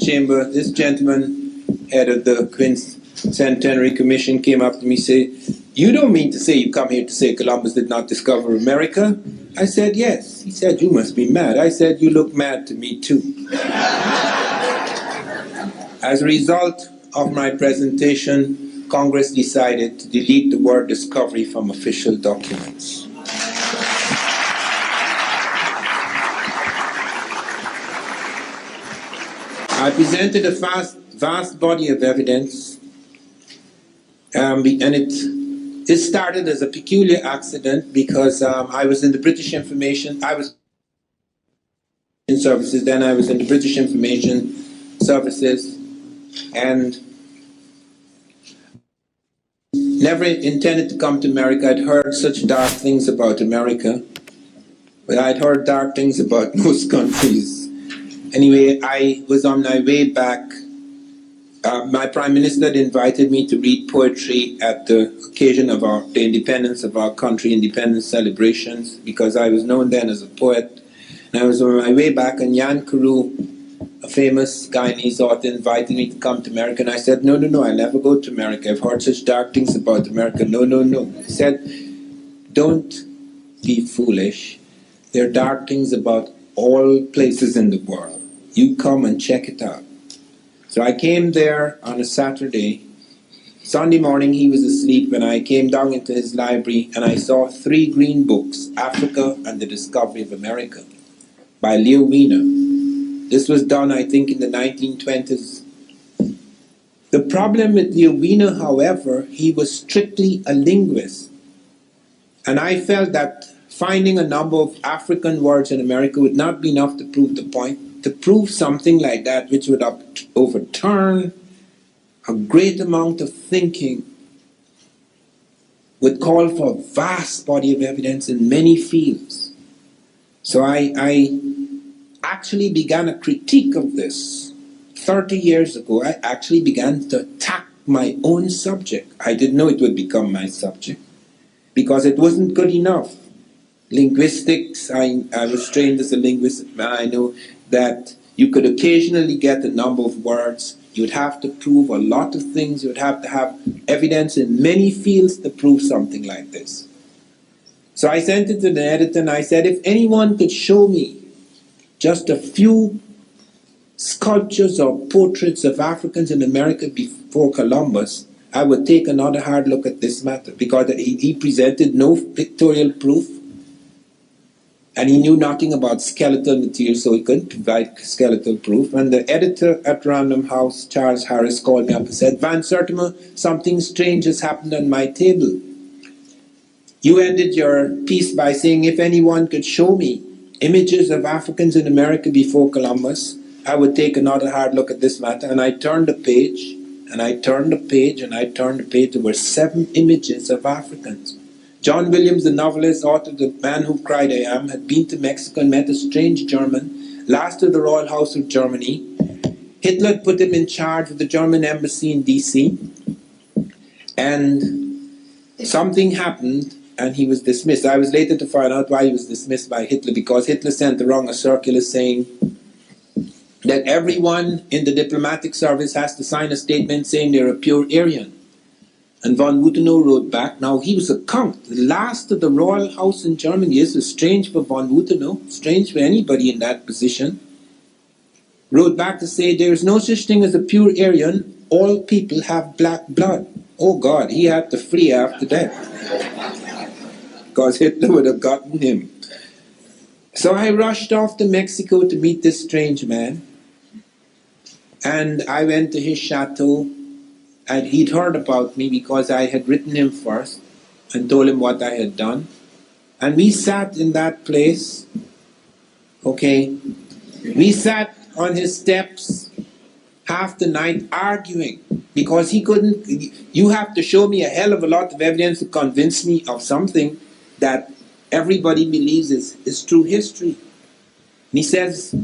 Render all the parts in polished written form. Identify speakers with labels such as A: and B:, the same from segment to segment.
A: chamber, this gentleman, head of the Quincentenary Commission, came up to me and said, "You don't mean to say you come here to say Columbus did not discover America?" I said, "Yes." He said, "You must be mad." I said, "You look mad to me too." As a result of my presentation, Congress decided to delete the word discovery from official documents. I presented a vast body of evidence, and it started as a peculiar accident because I was in the British Information, I was in services, then I was in the British Information Services, and never intended to come to America. I'd heard such dark things about America, but I'd heard dark things about most countries. Anyway, I was on my way back. My Prime Minister had invited me to read poetry at the occasion of the independence of our country, independence celebrations, because I was known then as a poet. And I was on my way back, and Jan Carew, a famous Guyanese author, invited me to come to America. And I said, no, I'll never go to America. I've heard such dark things about America. No. He said, don't be foolish. There are dark things about all places in the world. You come and check it out. So I came there on a Saturday. Sunday morning he was asleep, and I came down into his library and I saw 3 green books, Africa and the Discovery of America, by Leo Wiener. This was done, I think, in the 1920s. The problem with Leo Wiener, however, he was strictly a linguist. And I felt that finding a number of African words in America would not be enough to prove the point. To prove something like that, which would overturn a great amount of thinking, would call for a vast body of evidence in many fields. So I actually began a critique of this. 30 years ago, I actually began to attack my own subject. I didn't know it would become my subject, because it wasn't good enough. Linguistics, I was trained as a linguist. I know that you could occasionally get a number of words. You'd have to prove a lot of things. You'd have to have evidence in many fields to prove something like this. So I sent it to the editor and I said, if anyone could show me just a few sculptures or portraits of Africans in America before Columbus, I would take another hard look at this matter, because he presented no pictorial proof. And he knew nothing about skeletal material, so he couldn't provide skeletal proof. And the editor at Random House, Charles Harris, called me up and said, "Van Sertima, something strange has happened on my table. You ended your piece by saying, if anyone could show me images of Africans in America before Columbus, I would take another hard look at this matter." And I turned the page, and I turned the page, and I turned the page. There were 7 images of Africans. John Williams, the novelist, author of The Man Who Cried I Am, had been to Mexico and met a strange German, last of the Royal House of Germany. Hitler had put him in charge of the German embassy in D.C. And something happened, and he was dismissed. I was later to find out why he was dismissed by Hitler, because Hitler sent a circular saying that everyone in the diplomatic service has to sign a statement saying they're a pure Aryan. And von Wutenau wrote back. Now, he was a count, the last of the royal house in Germany. This was strange for von Wutenau, strange for anybody in that position. Wrote back to say, there is no such thing as a pure Aryan. All people have black blood. Oh God, he had to flee after that, because Hitler would have gotten him. So I rushed off to Mexico to meet this strange man. And I went to his chateau. And he'd heard about me because I had written him first and told him what I had done. And we sat in that place, okay? We sat on his steps half the night arguing, because he couldn't, you have to show me a hell of a lot of evidence to convince me of something that everybody believes is true history. And he says,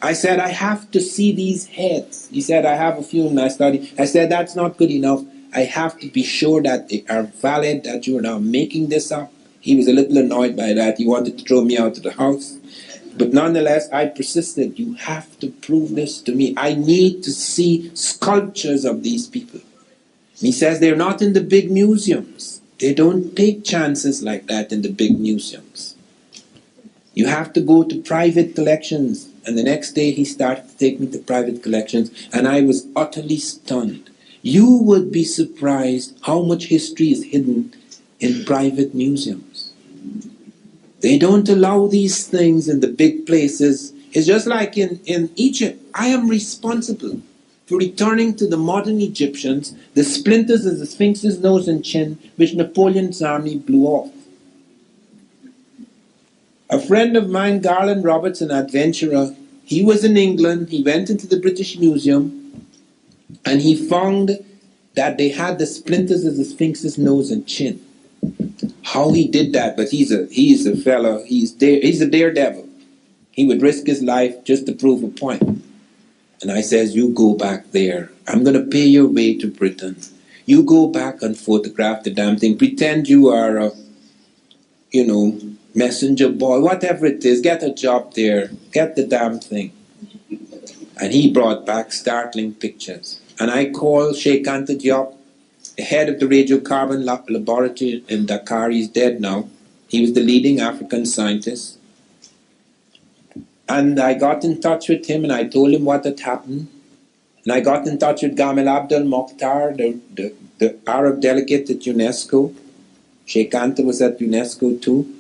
A: I said, I have to see these heads. He said, I have a few in my study. I said, that's not good enough. I have to be sure that they are valid, that you are not making this up. He was a little annoyed by that. He wanted to throw me out of the house. But nonetheless, I persisted. You have to prove this to me. I need to see sculptures of these people. And he says they're not in the big museums. They don't take chances like that in the big museums. You have to go to private collections. And the next day he started to take me to private collections, and I was utterly stunned. You would be surprised how much history is hidden in private museums. They don't allow these things in the big places. It's just like in Egypt. I am responsible for returning to the modern Egyptians the splinters of the Sphinx's nose and chin which Napoleon's army blew off. A friend of mine, Garland Roberts, an adventurer, he was in England. He went into the British Museum and he found that they had the splinters of the Sphinx's nose and chin. How he did that, but he's a fellow, he's a daredevil. He would risk his life just to prove a point. And I says, you go back there. I'm going to pay your way to Britain. You go back and photograph the damn thing. Pretend you are a, messenger boy, whatever it is. Get a job there. Get the damn thing. And he brought back startling pictures. And I called Sheikh Anta Diop, head of the radiocarbon laboratory in Dakar. He's dead now. He was the leading African scientist. And I got in touch with him and I told him what had happened. And I got in touch with Gamal Abdel Mokhtar, the Arab delegate at UNESCO. Sheikh Anta was at UNESCO too.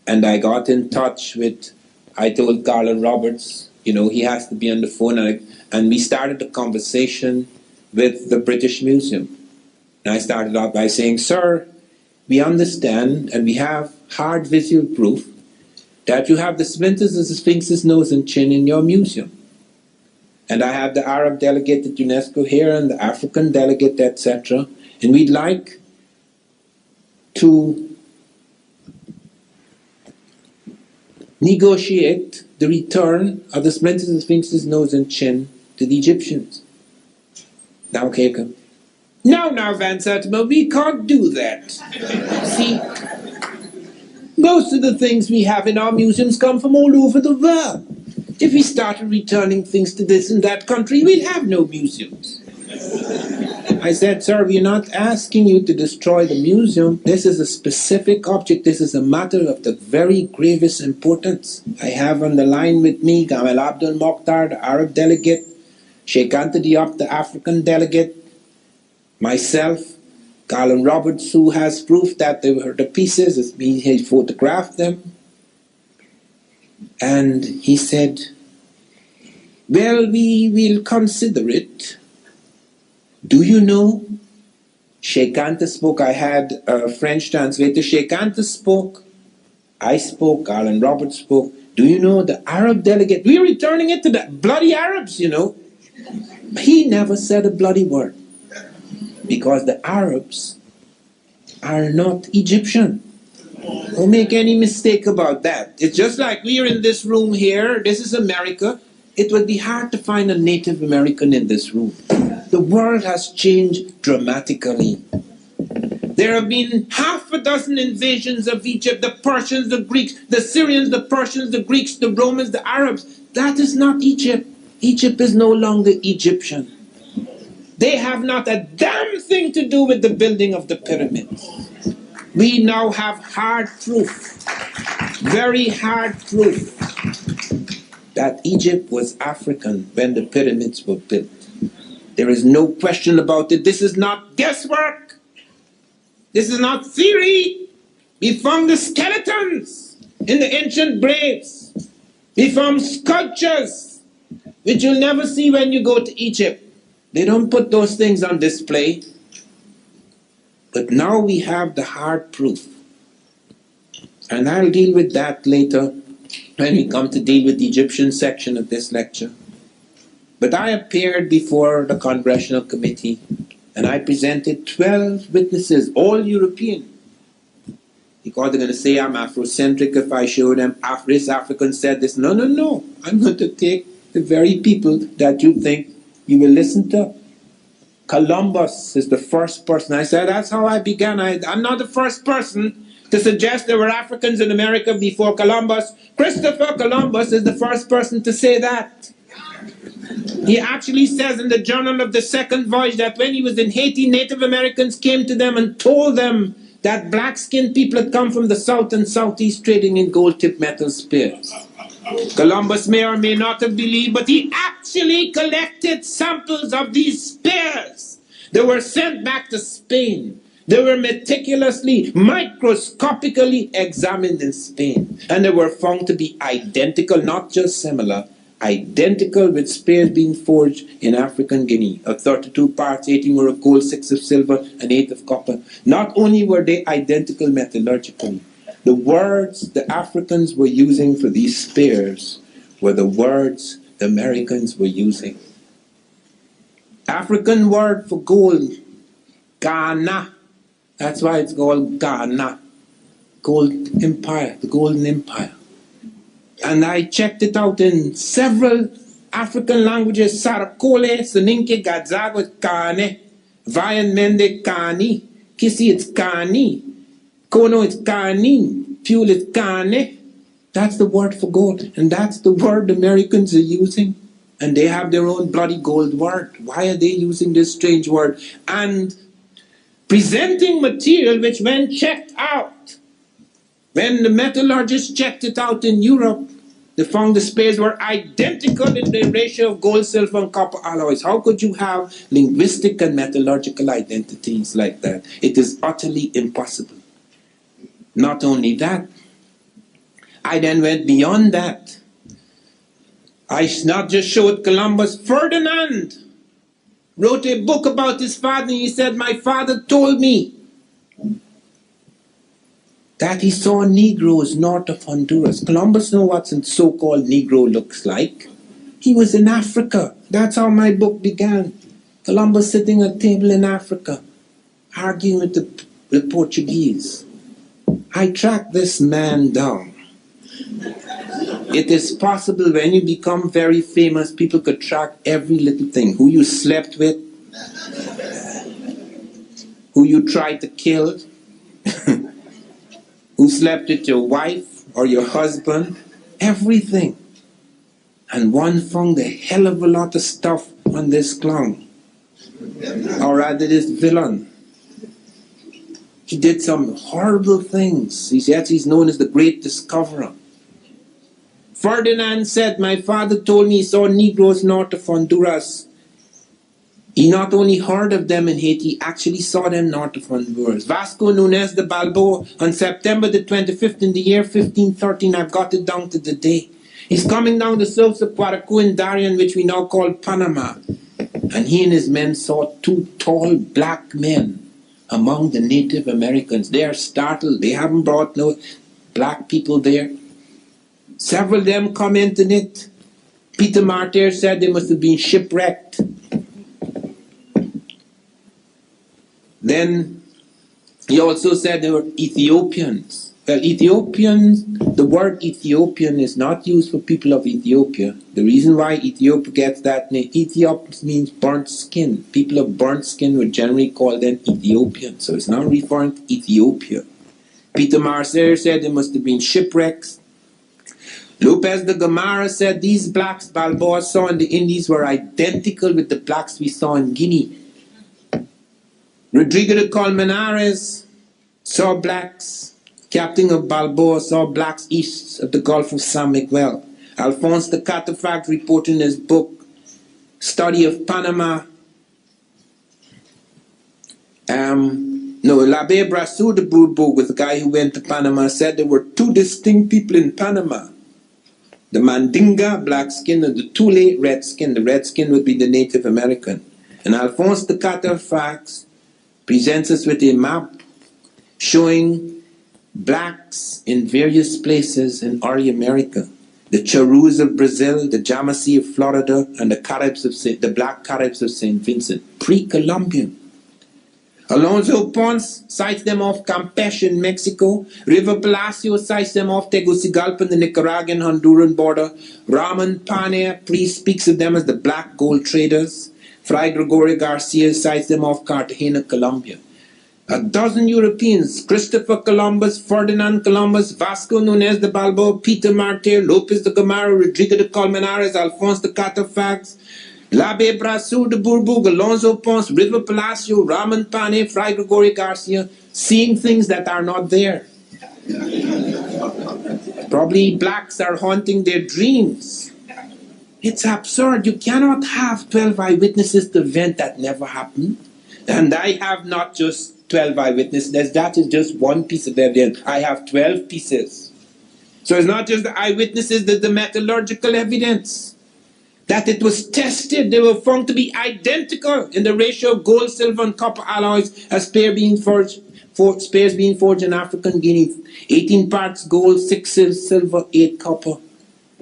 A: And I got in touch with, I told Garland Roberts, he has to be on the phone. And we started a conversation with the British Museum. And I started out by saying, sir, we understand and we have hard visual proof that you have the splinters of the Sphinx's nose and chin in your museum. And I have the Arab delegate at UNESCO here and the African delegate, etc. And we'd like to negotiate the return of the splinters of the Sphinx's nose and chin to the Egyptians. Now, Keiko. No, Van Sertima, we can't do that. See, most of the things we have in our museums come from all over the world. If we started returning things to this and that country, we'd have no museums. I said, sir, we're not asking you to destroy the museum. This is a specific object. This is a matter of the very gravest importance. I have on the line with me Gamal Abdel Mokhtar, the Arab delegate, Sheikh Anta Diop, the African delegate, myself, Garland Roberts, who has proof that they were the pieces, he photographed them. And he said, well, we will consider it. Do you know? Sheikh Anta spoke. I had a French translator. Sheikh Anta spoke. I spoke. Garland Roberts spoke. Do you know the Arab delegate? We're returning it to the bloody Arabs, He never said a bloody word. Because the Arabs are not Egyptian. Don't make any mistake about that. It's just like we are in this room here. This is America. It would be hard to find a Native American in this room. The world has changed dramatically. There have been half a dozen invasions of Egypt. The Persians, the Greeks, the Syrians, the Persians, the Greeks, the Romans, the Arabs. That is not Egypt. Egypt is no longer Egyptian. They have not a damn thing to do with the building of the pyramids. We now have hard proof, very hard proof, that Egypt was African when the pyramids were built. There is no question about it. This is not guesswork. This is not theory. We found the skeletons in the ancient graves. We found sculptures, which you'll never see when you go to Egypt. They don't put those things on display. But now we have the hard proof. And I'll deal with that later when we come to deal with the Egyptian section of this lecture. But I appeared before the Congressional Committee and I presented 12 witnesses, all European. Because they're going to say I'm Afrocentric if I show them this African said this. No. I'm going to take the very people that you think you will listen to. Columbus is the first person. I said, that's how I began. I'm not the first person to suggest there were Africans in America before Columbus. Christopher Columbus is the first person to say that. He actually says in the Journal of the Second Voyage that when he was in Haiti, Native Americans came to them and told them that black-skinned people had come from the south and southeast trading in gold-tipped metal spears. Columbus may or may not have believed, but he actually collected samples of these spears. They were sent back to Spain. They were meticulously, microscopically examined in Spain. And they were found to be identical, not just similar, identical with spears being forged in African Guinea, of 32 parts, 18 were of gold, 6 of silver, and 8 of copper. Not only were they identical metallurgically, the words the Africans were using for these spears were the words the Americans were using. African word for gold, Ghana. That's why it's called Ghana. Gold Empire, the Golden Empire. And I checked it out in several African languages. Sarakole, Soninke, Gadzago, Kane. Vayan Mende, Kani. Kisi, it's Kani. Kono, it's Kani. Fuel, it's Kane. That's the word for gold. And that's the word the Americans are using. And they have their own bloody gold word. Why are they using this strange word? And presenting material which, when checked out, when the metallurgists checked it out in Europe, they found the spears were identical in the ratio of gold, silver, and copper alloys. How could you have linguistic and metallurgical identities like that? It is utterly impossible. Not only that, I then went beyond that. I not just showed Columbus. Ferdinand wrote a book about his father, and he said, my father told me that he saw Negroes north of Honduras. Columbus knew what a so-called Negro looks like. He was in Africa. That's how my book began. Columbus sitting at a table in Africa, arguing with the Portuguese. I tracked this man down. It is possible when you become very famous, people could track every little thing. Who you slept with, who you tried to kill, who slept with your wife or your husband, everything. And one found a hell of a lot of stuff on this clown, or rather this villain. He did some horrible things. He's known as the Great Discoverer. Ferdinand said, my father told me he saw Negroes north of Honduras. He not only heard of them in Haiti, he actually saw them north of Honduras. Vasco Nunez de Balboa, on September the 25th in the year 1513, I've got it down to the day. He's coming down the slopes of Paracu and Darien, which we now call Panama. And he and his men saw 2 tall black men among the Native Americans. They are startled. They haven't brought no black people there. Several of them commented it. Peter Martyr said they must have been shipwrecked. Then he also said they were Ethiopians. Well, Ethiopians, the word Ethiopian is not used for people of Ethiopia. The reason why Ethiopia gets that name, Ethiop means burnt skin. People of burnt skin would generally call them Ethiopians. So it's not referring to Ethiopia. Peter Martyr said they must have been shipwrecks. Lopez de Gomara said these blacks Balboa saw in the Indies were identical with the blacks we saw in Guinea. Rodrigo de Colmenares saw blacks. Captain of Balboa saw blacks east of the Gulf of San Miguel. Alphonse de Catafalque reported in his book, Study of Panama. L'Abbé Brasseur de Bourbourg, with the guy who went to Panama, said there were 2 distinct people in Panama. The Mandingo, black skin, and the Tule, red skin. The red skin would be the Native American. And Alphonse de Catafalque presents us with a map showing blacks in various places in early America. The Charus of Brazil, the Jamasi of Florida, and the Black Caribs of St. Vincent. Pre-Columbian. Alonso Ponce cites them off Campeche in Mexico. River Palacio cites them off Tegucigalpa in the Nicaraguan Honduran border. Ramon Pane speaks of them as the black gold traders. Fray Gregorio Garcia cites them off Cartagena, Colombia. A dozen Europeans, Christopher Columbus, Ferdinand Columbus, Vasco Nunez de Balboa, Peter Martyr, Lopez de Gomara, Rodrigo de Colmenares, Alphonse de Cartafax, L'Abbé Brasseur de Bourbourg, Alonso Pons, River Palacio, Raman Pane, Fray Gregorio Garcia, seeing things that are not there. Probably blacks are haunting their dreams. It's absurd. You cannot have 12 eyewitnesses to event that never happened. And I have not just 12 eyewitnesses. That is just one piece of evidence. I have 12 pieces. So it's not just the eyewitnesses, the metallurgical evidence. That it was tested. They were found to be identical in the ratio of gold, silver, and copper alloys as spears being forged in African Guinea. 18 parts gold, 6 silver, 8 copper.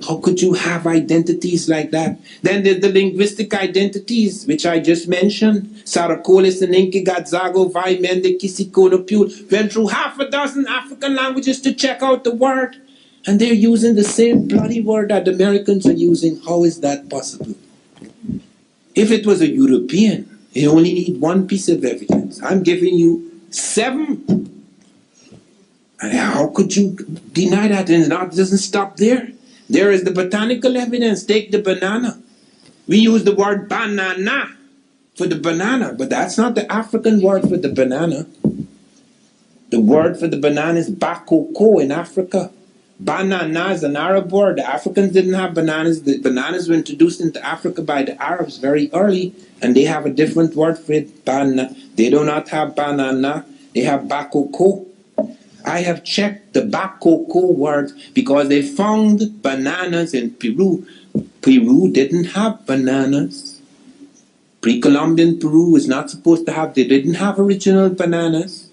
A: How could you have identities like that? Then there's the linguistic identities, which I just mentioned. Saracolis, Ninki, Gadzago, Vai, Mende, Kisikono, Pule went through half a dozen African languages to check out the word. And they're using the same bloody word that the Americans are using. How is that possible? If it was a European, you only need one piece of evidence. I'm giving you 7. And how could you deny that? And it doesn't stop there. There is the botanical evidence. Take the banana. We use the word banana for the banana, but that's not the African word for the banana. The word for the banana is bakoko in Africa. Banana is an Arab word. The Africans didn't have bananas. The bananas were introduced into Africa by the Arabs very early, and they have a different word for it. They do not have banana. They have bakoko. I have checked the bakoko word because they found bananas in Peru. Peru didn't have bananas. Pre-Columbian Peru was not supposed to have, they didn't have original bananas.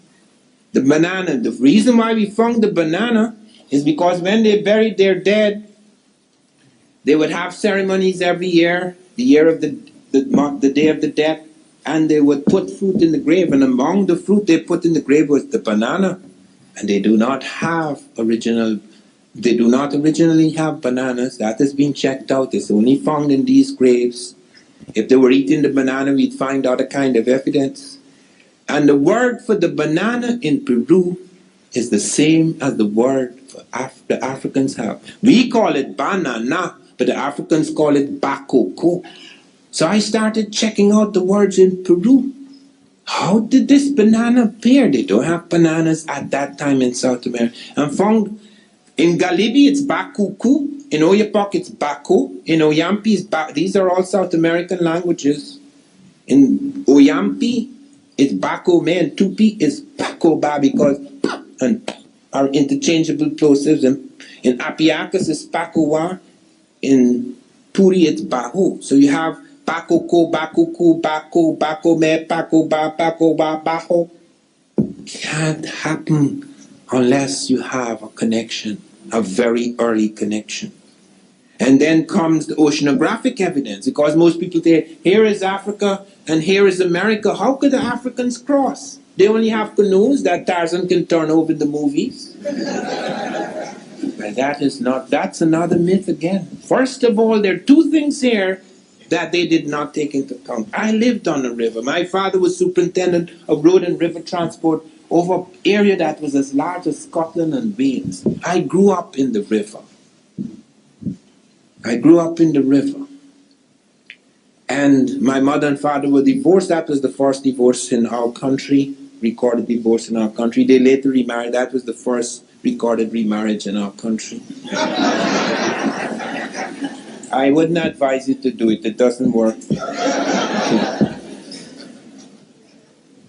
A: The banana, the reason why we found the banana is because when they buried their dead, they would have ceremonies every year, the year of the day of the death, and they would put fruit in the grave, and among the fruit they put in the grave was the banana. And they do not originally have bananas. That has been checked out. It's only found in these graves. If they were eating the banana, we'd find other kind of evidence. And the word for the banana in Peru is the same as the word for the Africans have. We call it banana, but the Africans call it bakoko. So I started checking out the words in Peru. How did this banana appear? They don't have bananas at that time in South America. And found in Galibi it's bakuku, in Oyapock it's bako, in Oyampi it's these are all South American languages. In Oyampi it's bako me, and Tupi is bako ba, because and are interchangeable plosives. In Apiacus it's bakowa, in Puri it's baho. So you have bakoko, bakuku, bako, bako me, bako ba, baho. Can't happen unless you have a connection, a very early connection. And then comes the oceanographic evidence, because most people say, here is Africa and here is America. How could the Africans cross? They only have canoes that Tarzan can turn over in the movies. But that's another myth again. First of all, there are 2 things here that they did not take into account. I lived on a river. My father was superintendent of road and river transport over an area that was as large as Scotland and Wales. I grew up in the river. And my mother and father were divorced. That was the first divorce in our country, recorded divorce in our country. They later remarried. That was the first recorded remarriage in our country. I wouldn't advise you to do it. It doesn't work.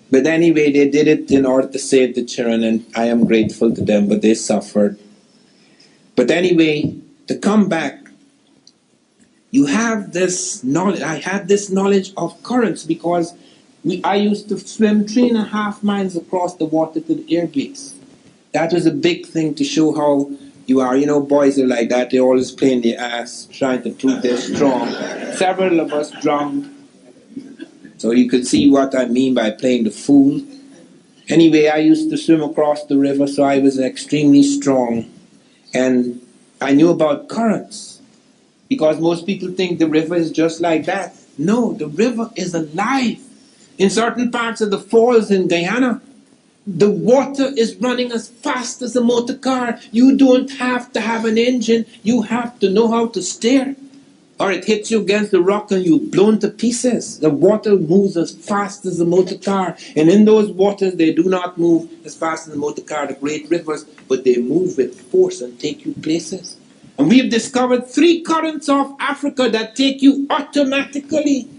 A: But anyway, they did it in order to save the children, and I am grateful to them, but they suffered. But anyway, to come back, you have this knowledge. I had this knowledge of currents because I used to swim 3.5 miles across the water to the air base. That was a big thing to show how you are. You know, boys are like that. They're always playing their ass, trying to prove they're strong. Several of us drowned. So you could see what I mean by playing the fool. Anyway, I used to swim across the river, so I was extremely strong. And I knew about currents. Because most people think the river is just like that. No, the river is alive. In certain parts of the falls in Guyana, The water is running as fast as a motor car. You don't have to have an engine. You have to know how to steer. Or it hits you against the rock and you're blown to pieces. The water moves as fast as a motor car. And in those waters, they do not move as fast as a motor car, the great rivers, but they move with force and take you places. And we have discovered 3 currents of Africa that take you automatically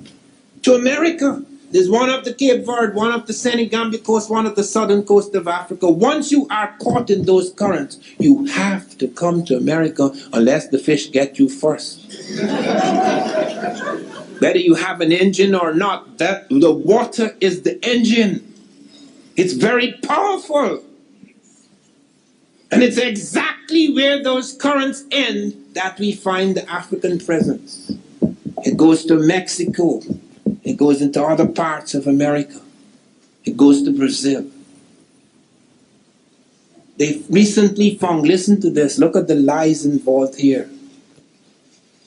A: to America. There's one up the Cape Verde, one up the Senegambia coast, one up the southern coast of Africa. Once you are caught in those currents, you have to come to America unless the fish get you first. Whether you have an engine or not, the water is the engine. It's very powerful. And it's exactly where those currents end that we find the African presence. It goes to Mexico. It goes into other parts of America. It goes to Brazil. They recently found, listen to this, look at the lies involved here.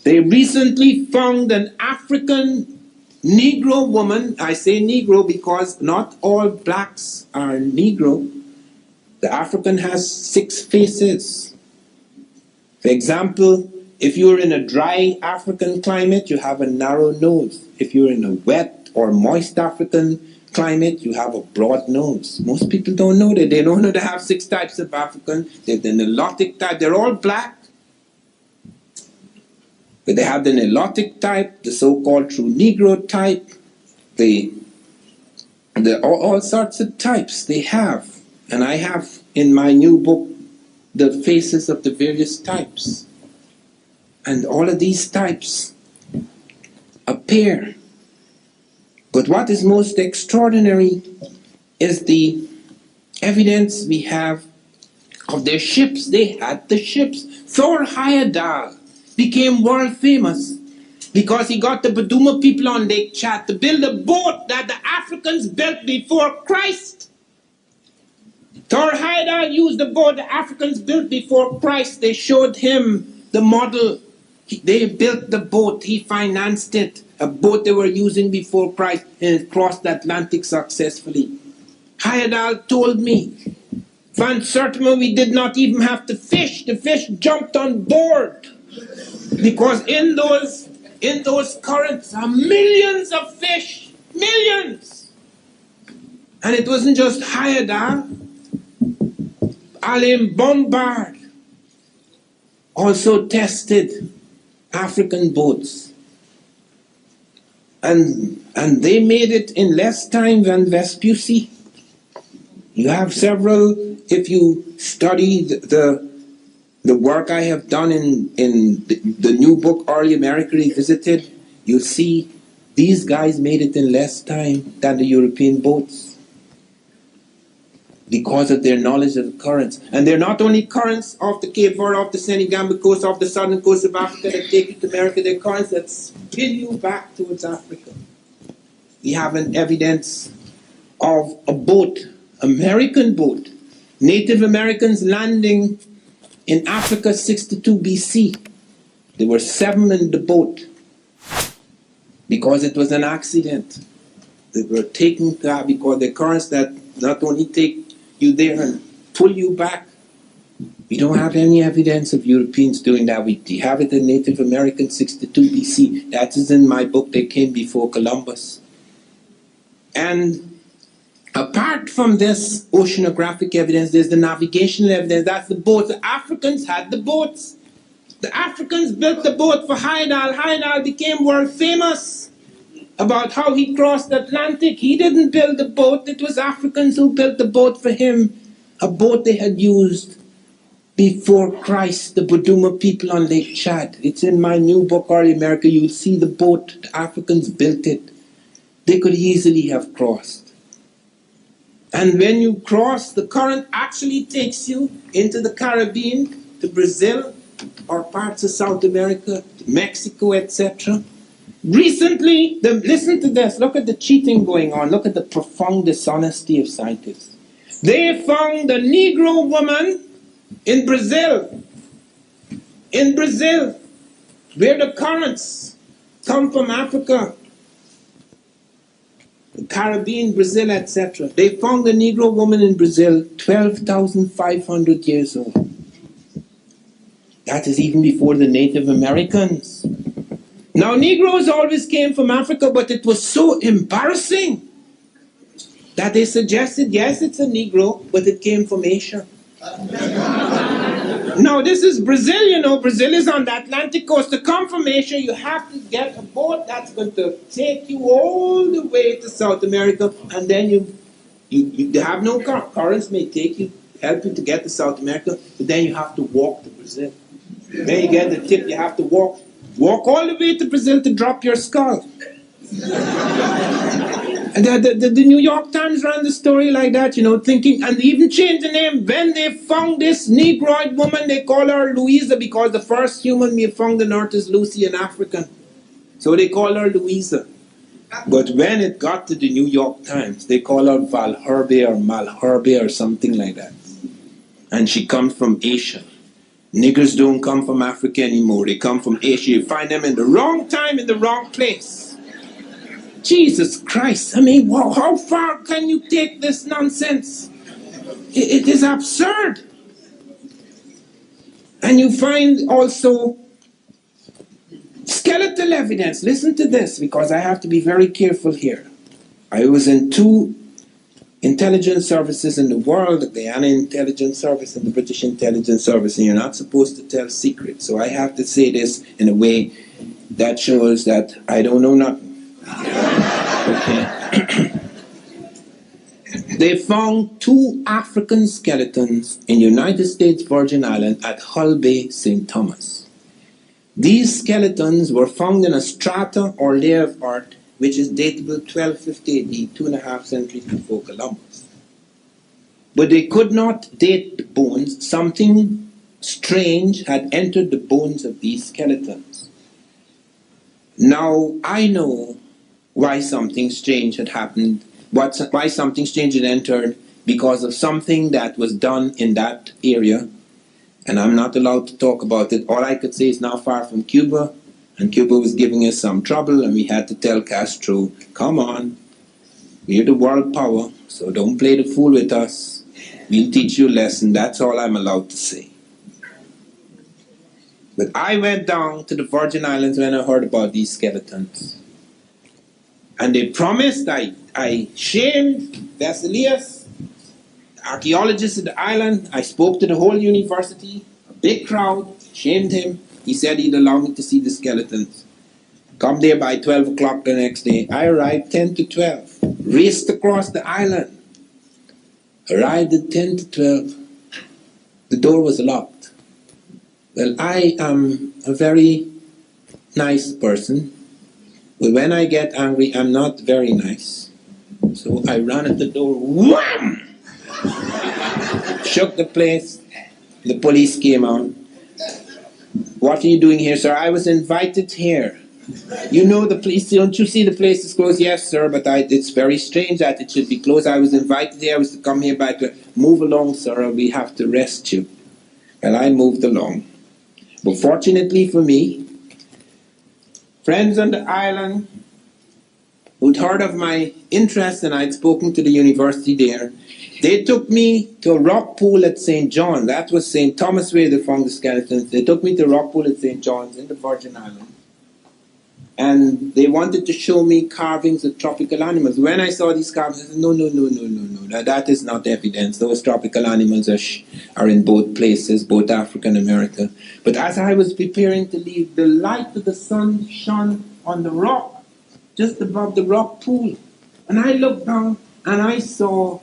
A: They recently found an African Negro woman. I say Negro because not all blacks are Negro. The African has 6 faces. For example, if you're in a dry African climate, you have a narrow nose. If you're in a wet or moist African climate, you have a broad nose. Most people don't know that. They don't know they have 6 types of African. They're the Nilotic type. They're all black. But they have the Nilotic type, the so-called true Negro type, all sorts of types they have. And I have in my new book the faces of the various types. And all of these types appear. But what is most extraordinary is the evidence we have of their ships. They had the ships. Thor Heyerdahl became world famous because he got the Baduma people on Lake Chad to build a boat that the Africans built before Christ. Thor Heyerdahl used the boat the Africans built before Christ. They showed him the model. They built the boat. He financed it. A boat they were using before Christ, and it crossed the Atlantic successfully. Heyerdahl told me, Van Sertima, we did not even have to fish. The fish jumped on board. Because in those currents are millions of fish. Millions. And it wasn't just Heyerdahl. Alain Bombard also tested African boats. And they made it in less time than Vespucci. You have several, if you study the work I have done in the new book, Early America Revisited, you'll see these guys made it in less time than the European boats because of their knowledge of the currents. And they're not only currents off the Cape Verde, off the Senegambia coast, off the southern coast of Africa that take you to America. They're currents that spin you back towards Africa. We have an evidence of a boat, American boat, Native Americans landing in Africa 62 BC. There were 7 in the boat because it was an accident. They were taken to because the currents that not only take you there and pull you back. We don't have any evidence of Europeans doing that. We have it in Native American 62 BC. That is in my book. They came before Columbus. And apart from this oceanographic evidence, there's the navigational evidence. That's the boats. The Africans had the boats. The Africans built the boat for Heyerdahl. Heyerdahl became world famous about how he crossed the Atlantic. He didn't build the boat. It was Africans who built the boat for him. A boat they had used before Christ, the Baduma people on Lake Chad. It's in my new book, Early America. You'll see the boat. The Africans built it. They could easily have crossed. And when you cross, the current actually takes you into the Caribbean, to Brazil, or parts of South America, Mexico, etc. Recently, listen to this. Look at the cheating going on. Look at the profound dishonesty of scientists. They found a Negro woman in Brazil, where the currents come from Africa. Caribbean, Brazil, etc. They found a Negro woman in Brazil, 12,500 years old. That is even before the Native Americans. Now, Negroes always came from Africa, but it was so embarrassing that they suggested, yes, it's a Negro, but it came from Asia. Now, this is Brazil, you know. Brazil is on the Atlantic coast. To come from Asia, you have to get a boat that's going to take you all the way to South America, and then you have no car. Currents may take you, help you to get to South America, but then you have to walk to Brazil. Then you get the tip, you have to walk all the way to Brazil to drop your skull. And the New York Times ran the story like that, you know, thinking, and they even changed the name. When they found this Negroid woman, they call her Louisa, because the first human we found on earth is Lucy, an African. So they call her Louisa. But when it got to the New York Times, they call her Valherbe or Malherbe or something like that. And she comes from Asia. Niggers don't come from Africa anymore. They come from Asia. You find them in the wrong time, in the wrong place. Jesus Christ. I mean, how far can you take this nonsense? It is absurd. And you find also skeletal evidence. Listen to this, because I have to be very careful here. I was in 2 intelligence services in the world, the Guyana Intelligence Service and the British Intelligence Service, and you're not supposed to tell secrets. So I have to say this in a way that shows that I don't know nothing. Okay. They found 2 African skeletons in United States Virgin Islands at Hull Bay, St. Thomas. These skeletons were found in a strata or layer of earth which is datable 1250 AD, 2.5 centuries before Columbus. But they could not date the bones. Something strange had entered the bones of these skeletons. Now, I know why something strange had happened, why something strange had entered, because of something that was done in that area, and I'm not allowed to talk about it. All I could say is not far from Cuba, and Cuba was giving us some trouble, and we had to tell Castro, come on, we're the world power, so don't play the fool with us. We'll teach you a lesson. That's all I'm allowed to say. But I went down to the Virgin Islands when I heard about these skeletons. And they promised, I shamed Vesalius, archaeologist at the island. I spoke to the whole university, a big crowd, shamed him. He said he'd allow me to see the skeletons. Come there by 12 o'clock the next day. I arrived 10 to 12. Raced across the island. Arrived at 10 to 12. The door was locked. Well, I am a very nice person. But when I get angry, I'm not very nice. So I ran at the door. Wham! Shook the place. The police came out. What are you doing here, sir? I was invited here. You know the place, don't you see the place is closed? Yes, sir, but it's very strange that it should be closed. I was invited here, I was to come here by to move along, sir, or we have to arrest you. Well, I moved along. But fortunately for me, friends on the island who'd heard of my interest, and I'd spoken to the university there, they took me to a rock pool at St. John. That was St. Thomas where they found the skeletons. They took me to a rock pool at St. John's in the Virgin Islands. And they wanted to show me carvings of tropical animals. When I saw these carvings, I said, no. That is not evidence. Those tropical animals are in both places, both Africa and America. But as I was preparing to leave, the light of the sun shone on the rock, just above the rock pool. And I looked down and I saw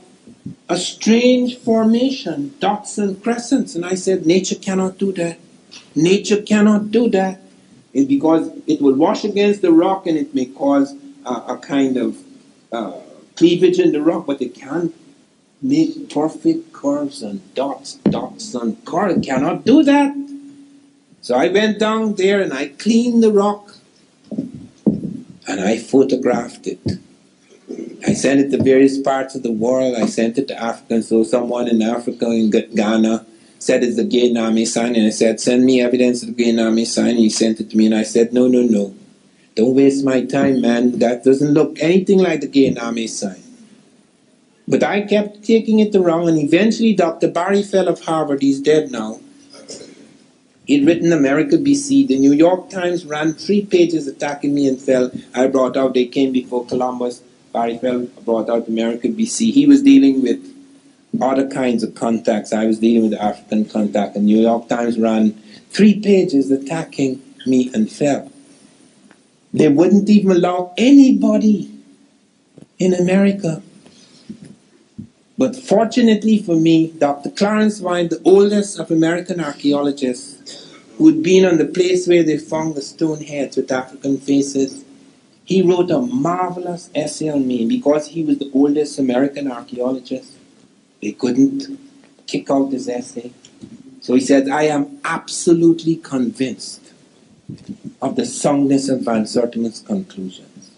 A: a strange formation, dots and crescents. And I said, nature cannot do that. Nature cannot do that. It's because it will wash against the rock and it may cause a kind of cleavage in the rock, but it can't make perfect curves and dots and curves. It cannot do that. So I went down there and I cleaned the rock and I photographed it. I sent it to various parts of the world. I sent it to Africa. So someone in Africa, in Ghana, said it's the Guyaname sign, and I said, send me evidence of the Guyaname sign, and he sent it to me, and I said, no. Don't waste my time, man. That doesn't look anything like the gay army sign. But I kept taking it wrong, and eventually Dr. Barry Fell of Harvard, he's dead now, he'd written America BC. The New York Times ran 3 pages attacking me and Fell. I brought out, they came before Columbus. Barry Fell brought out America BC. He was dealing with other kinds of contacts. I was dealing with African contact. The New York Times ran 3 pages attacking me and Fell. They wouldn't even allow anybody in America. But fortunately for me, Dr. Clarence Vine, the oldest of American archaeologists, who had been on the place where they found the stone heads with African faces, he wrote a marvelous essay on me. Because he was the oldest American archaeologist, they couldn't kick out his essay. So he said, I am absolutely convinced of the soundness of Van Sertima's conclusions.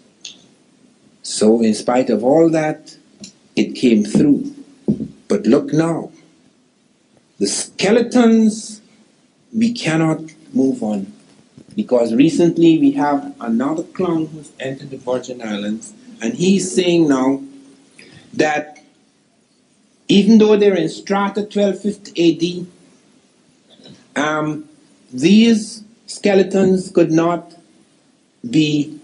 A: So in spite of all that, it came through. But look now, the skeletons, we cannot move on. Because recently we have another clown who's entered the Virgin Islands, and he's saying now that even though they're in strata 1250 AD, these skeletons could not be,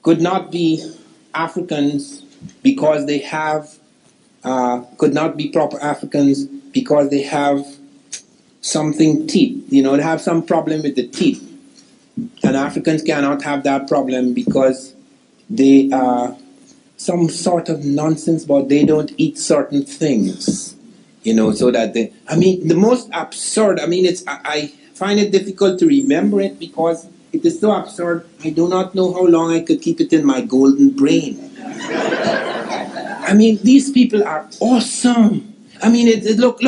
A: could not be Africans because they have, could not be proper Africans because they have something teeth, they have some problem with the teeth. And Africans cannot have that problem because they are some sort of nonsense, but they don't eat certain things, so that they, the most absurd, I find it difficult to remember it because it is so absurd. I do not know how long I could keep it in my golden brain. These people are awesome. Look,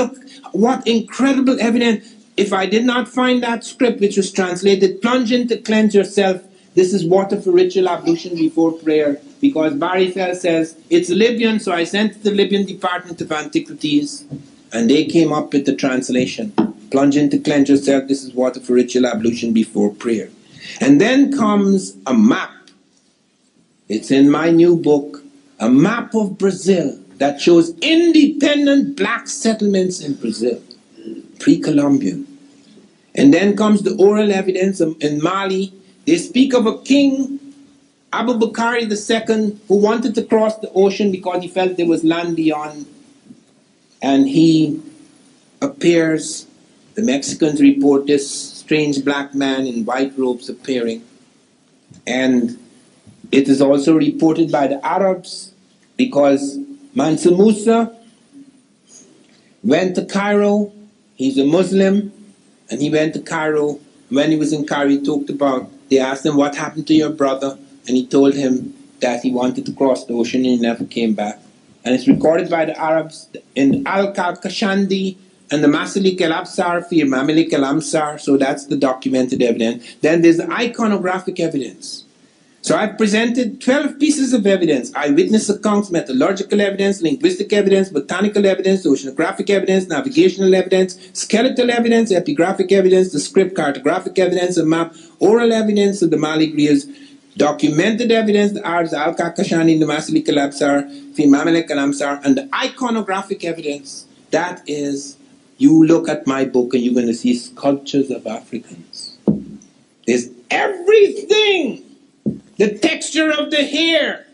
A: what incredible evidence. If I did not find that script which was translated, plunge in to cleanse yourself. This is water for ritual ablution before prayer. Because Barry Fell says, it's Libyan, so I sent it to the Libyan Department of Antiquities. And they came up with the translation. Plunge in to cleanse yourself. This is water for ritual ablution before prayer. And then comes a map. It's in my new book. A map of Brazil that shows independent black settlements in Brazil, pre-Columbian. And then comes the oral evidence in Mali. They speak of a king, Abu Bakr II, who wanted to cross the ocean because he felt there was land beyond. And he appears, the Mexicans report this strange black man in white robes appearing. And it is also reported by the Arabs because Mansa Musa went to Cairo. He's a Muslim, and he went to Cairo. When he was in Cairo, he talked about, they asked him, what happened to your brother? And he told him that he wanted to cross the ocean and he never came back. And it's recorded by the Arabs in Al-Kashandi and the Masilik al-Absar, Fir Mamilik al-Amsar, so that's the documented evidence. Then there's the iconographic evidence. So I've presented 12 pieces of evidence: eyewitness accounts, metallurgical evidence, linguistic evidence, botanical evidence, oceanographic evidence, navigational evidence, skeletal evidence, epigraphic evidence, the script, cartographic evidence, a map, oral evidence of the Mali Griers, documented evidence, the Arabs, Al-Kakashani, the Masilik al-Absar, Fi Mamelek al-Amsar, and the iconographic evidence. That is, you look at my book and you're going to see sculptures of Africans. There's everything. The texture of the hair,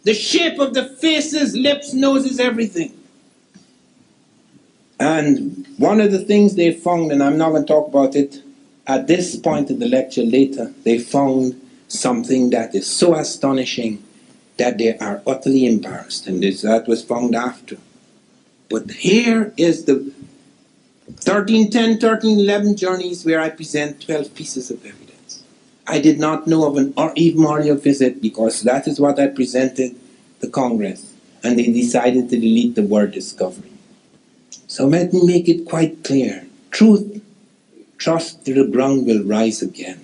A: the shape of the faces, lips, noses, everything. And one of the things they found, and I'm not going to talk about it at this point of the lecture later, they found something that is so astonishing that they are utterly embarrassed. And that was found after. But here is the 1310, 1311 journeys where I present 12 pieces of evidence. I did not know of an memorial visit because that is what I presented to Congress, and they decided to delete the word discovery. So let me make it quite clear. Truth, trust to the ground will rise again.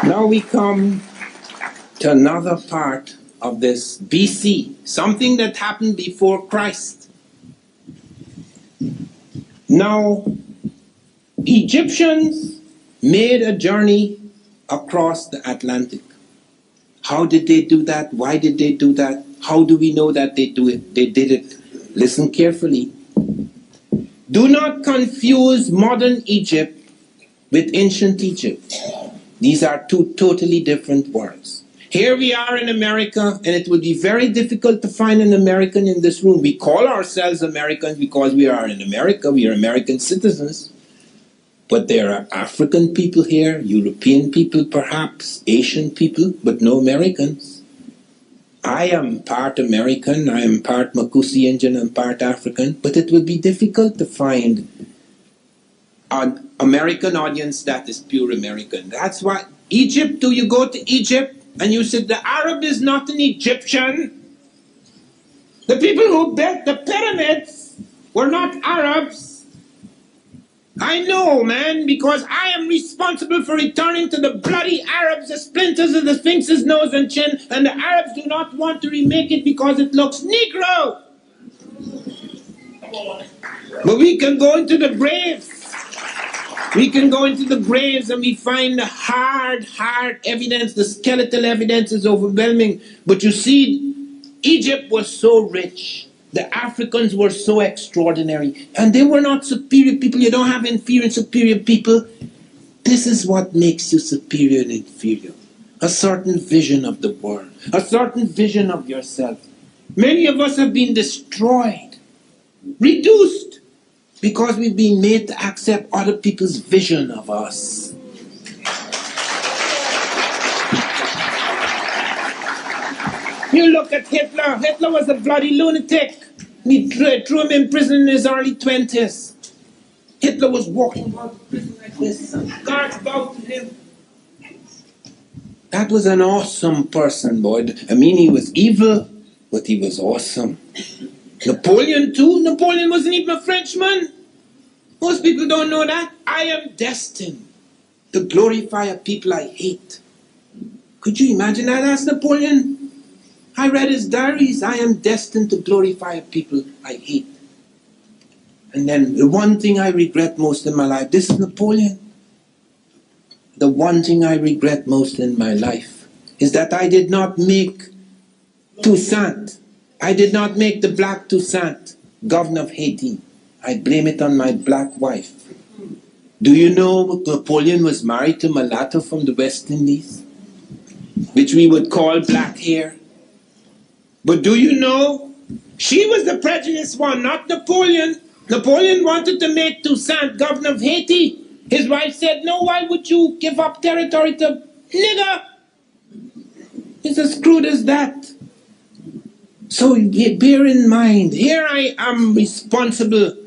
A: Now we come to another part of this BC, something that happened before Christ. Now, Egyptians made a journey across the Atlantic. How did they do that? Why did they do that? How do we know that they do it? They did it. Listen carefully. Do not confuse modern Egypt with ancient Egypt. These are two totally different worlds. Here we are in America, and it would be very difficult to find an American in this room. We call ourselves Americans because we are in America, we are American citizens. But there are African people here, European people perhaps, Asian people, but no Americans. I am part American, I am part Makusi Indian and part African, but it would be difficult to find an American audience that is pure American. That's why Egypt, do you go to Egypt and you said the Arab is not an Egyptian? The people who built the pyramids were not Arabs. I know, man, because I am responsible for returning to the bloody Arabs the splinters of the Sphinx's nose and chin, and the Arabs do not want to remake it because it looks Negro. But we can go into the graves. We can go into the graves and we find the hard evidence. The skeletal evidence is overwhelming. But you see, Egypt was so rich. The Africans were so extraordinary. And they were not superior people. You don't have inferior and superior people. This is what makes you superior and inferior. A certain vision of the world. A certain vision of yourself. Many of us have been destroyed. Reduced. Because we've been made to accept other people's vision of us. You look at Hitler. Hitler was a bloody lunatic. We threw him in prison in his early 20s. Hitler was walking around the prison like this. Guards bowed to him. That was an awesome person, boy. I mean, he was evil, but he was awesome. Napoleon too. Napoleon wasn't even a Frenchman. Most people don't know that. I am destined to glorify a people I hate. Could you imagine that? That's Napoleon. I read his diaries. I am destined to glorify a people I hate. And then the one thing I regret most in my life, this is Napoleon. The one thing I regret most in my life is that I did not make Toussaint. I did not make the black Toussaint governor of Haiti. I blame it on my black wife. Do you know Napoleon was married to mulatto from the West Indies, which we would call black hair? But do you know, she was the prejudiced one, not Napoleon. Napoleon wanted to make Toussaint governor of Haiti. His wife said, no, why would you give up territory to nigger? It's as crude as that. So bear in mind, here I am responsible.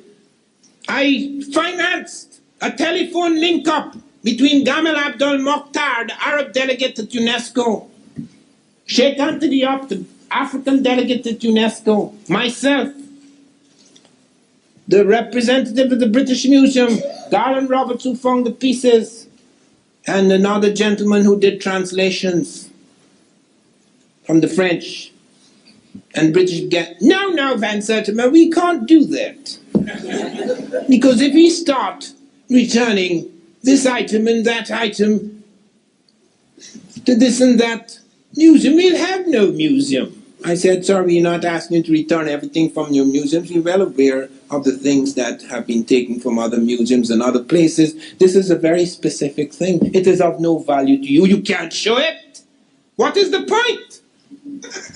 A: I financed a telephone link-up between Gamal Abdel Mokhtar, the Arab delegate at UNESCO, Sheikh Anthony Diop, the African delegate at UNESCO, myself, the representative of the British Museum, Garland Roberts, who found the pieces, and another gentleman who did translations from the French and British. No, Van Sertima, we can't do that. Because if we start returning this item and that item to this and that museum, we'll have no museum. I said, sir, we're not asking you to return everything from your museums. We're well aware of the things that have been taken from other museums and other places. This is a very specific thing. It is of no value to you. You can't show it. What is the point?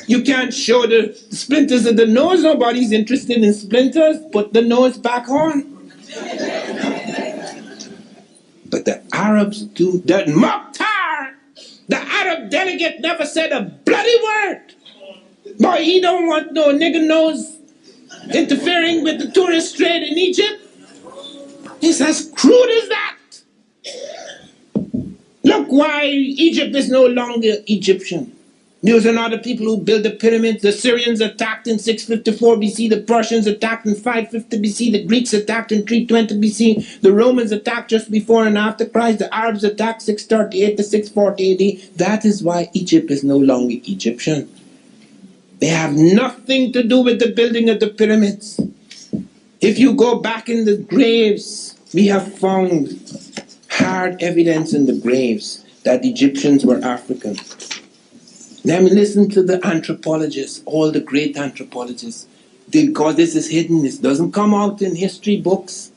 A: You can't show the splinters of the nose. Nobody's interested in splinters. Put the nose back on. But the Arabs do. The Mokhtar, the Arab delegate, never said a bloody word. Boy, he don't want no nigger nose interfering with the tourist trade in Egypt. It's as crude as that. Look why Egypt is no longer Egyptian. Those are not the people who built the pyramids. The Syrians attacked in 654 BC. The Persians attacked in 550 BC. The Greeks attacked in 320 BC. The Romans attacked just before and after Christ. The Arabs attacked 638 to 640 AD. That is why Egypt is no longer Egyptian. They have nothing to do with the building of the pyramids. If you go back in the graves, we have found hard evidence in the graves that Egyptians were African. Let me listen to the anthropologists, all the great anthropologists. Because this is hidden, this doesn't come out in history books.